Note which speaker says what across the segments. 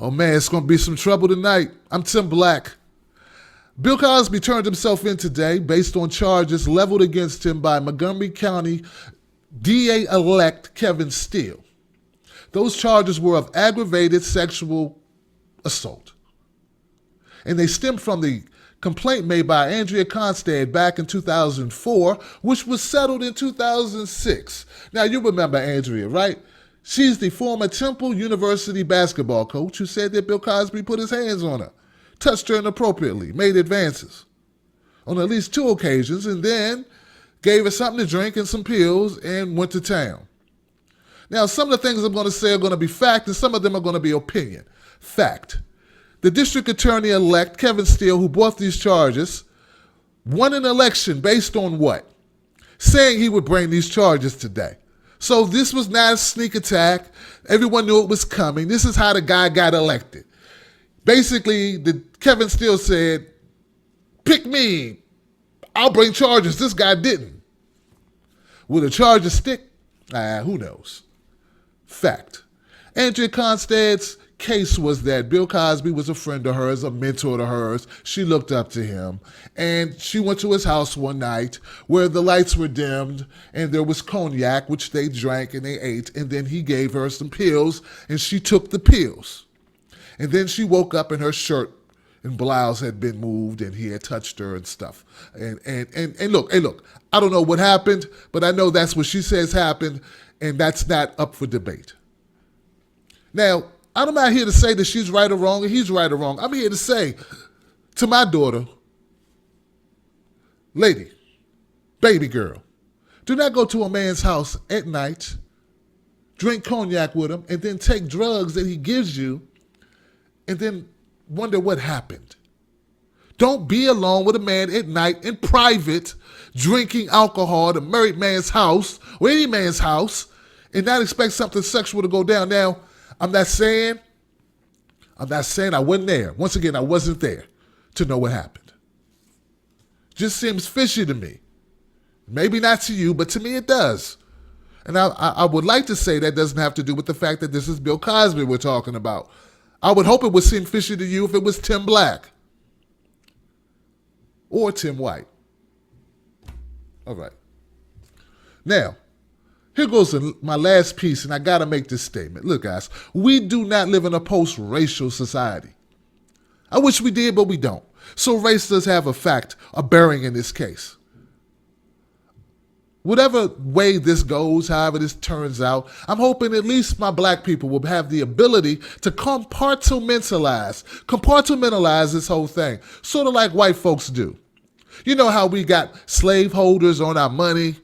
Speaker 1: Oh man, it's going to be some trouble tonight. I'm Tim Black. Bill Cosby turned himself in today based on charges leveled against him by Montgomery County DA-elect Kevin Steele. Those charges were of aggravated sexual assault. And they stem from the complaint made by Andrea Constand back in 2004, which was settled in 2006. Now, you remember Andrea, right? She's the former Temple University basketball coach who said that Bill Cosby put his hands on her, touched her inappropriately, made advances on at least 2 occasions, and then gave her something to drink and some pills and went to town. Now, some of the things I'm going to say are going to be fact, and some of them are going to be opinion. Fact. The district attorney-elect, Kevin Steele, who brought these charges, won an election based on what? Saying he would bring these charges today. So this was not a sneak attack. Everyone knew it was coming. This is how the guy got elected. Basically, Kevin Steele said, pick me. I'll bring charges. This guy didn't. Will the charges stick? Who knows? Fact. Andrea Constand's case was that Bill Cosby was a friend of hers, a mentor to hers. She looked up to him, and she went to his house one night where the lights were dimmed and there was cognac, which they drank and they ate, and then he gave her some pills and she took the pills. And then she woke up and her shirt and blouse had been moved and he had touched her and stuff. And look, I don't know what happened, but I know that's what she says happened, and that's not up for debate. Now, I'm not here to say that she's right or wrong or he's right or wrong. I'm here to say to my daughter, lady, baby girl, do not go to a man's house at night, drink cognac with him, and then take drugs that he gives you and then wonder what happened. Don't be alone with a man at night in private, drinking alcohol at a married man's house or any man's house and not expect something sexual to go down. Now, I'm not saying I wasn't there. Once again, I wasn't there to know what happened. Just seems fishy to me. Maybe not to you, but to me it does. And I would like to say that doesn't have to do with the fact that this is Bill Cosby we're talking about. I would hope it would seem fishy to you if it was Tim Black or Tim White. All right. Now, here goes my last piece, and I got to make this statement. Look, guys, we do not live in a post-racial society. I wish we did, but we don't. So race does have a bearing in this case. Whatever way this goes, however this turns out, I'm hoping at least my black people will have the ability to compartmentalize this whole thing, sort of like white folks do. You know how we got slaveholders on our money?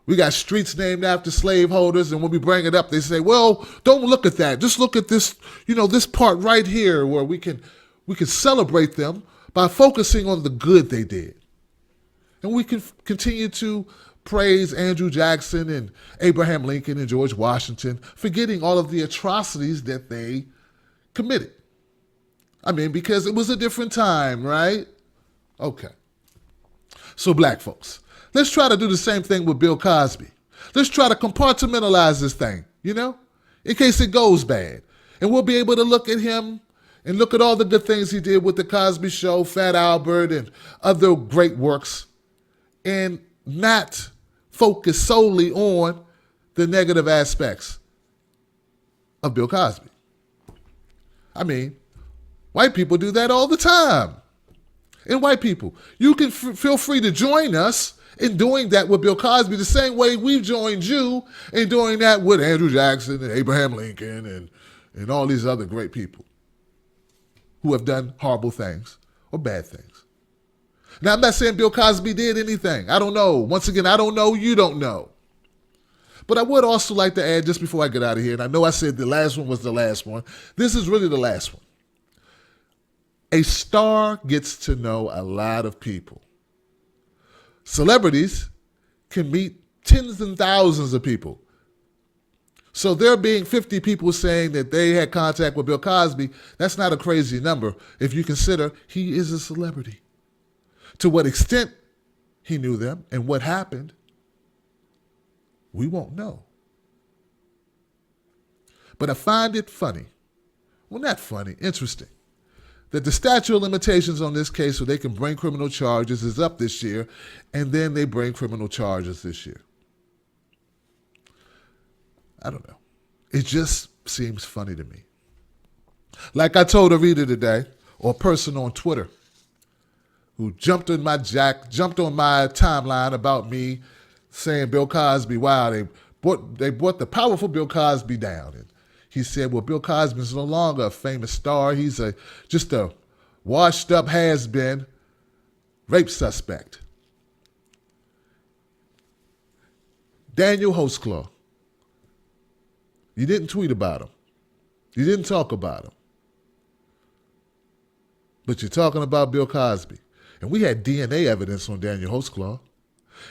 Speaker 1: We got streets named after slaveholders, and when we bring it up, they say, well, don't look at that. Just look at this, this part right here where we can celebrate them by focusing on the good they did. And we can continue to praise Andrew Jackson and Abraham Lincoln and George Washington, forgetting all of the atrocities that they committed. I mean, because it was a different time, right? Okay. So black folks, let's try to do the same thing with Bill Cosby. Let's try to compartmentalize this thing, in case it goes bad. And we'll be able to look at him and look at all the good things he did with The Cosby Show, Fat Albert, and other great works, and not focus solely on the negative aspects of Bill Cosby. I mean, white people do that all the time. And white people, you can feel free to join us in doing that with Bill Cosby the same way we've joined you in doing that with Andrew Jackson and Abraham Lincoln and all these other great people who have done horrible things or bad things. Now, I'm not saying Bill Cosby did anything. I don't know. Once again, I don't know. You don't know. But I would also like to add, just before I get out of here, and I know I said the last one was the last one. This is really the last one. A star gets to know a lot of people. Celebrities can meet tens and thousands of people. So there being 50 people saying that they had contact with Bill Cosby, that's not a crazy number if you consider he is a celebrity. To what extent he knew them and what happened, we won't know. But I find it funny Well, not funny, interesting. That the statute of limitations on this case so they can bring criminal charges is up this year, and then they bring criminal charges this year. I don't know. It just seems funny to me. Like I told a reader today, or a person on Twitter, who jumped on my timeline about me saying Bill Cosby, wow, they brought the powerful Bill Cosby down. And he said, well, Bill Cosby is no longer a famous star. He's just a washed up has-been rape suspect. Daniel Hostclaw. You didn't tweet about him. You didn't talk about him. But you're talking about Bill Cosby. And we had DNA evidence on Daniel Hostclaw.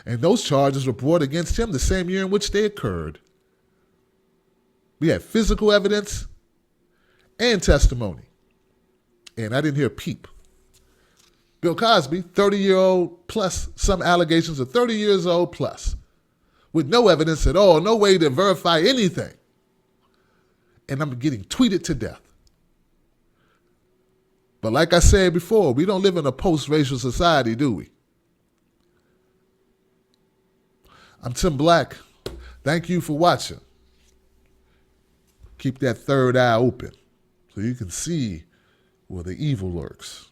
Speaker 1: And those charges were brought against him the same year in which they occurred. We had physical evidence and testimony. And I didn't hear a peep. Bill Cosby, 30-year-old plus, some allegations of 30 years old plus, with no evidence at all, no way to verify anything. And I'm getting tweeted to death. But like I said before, we don't live in a post-racial society, do we? I'm Tim Black. Thank you for watching. Keep that third eye open so you can see where the evil lurks.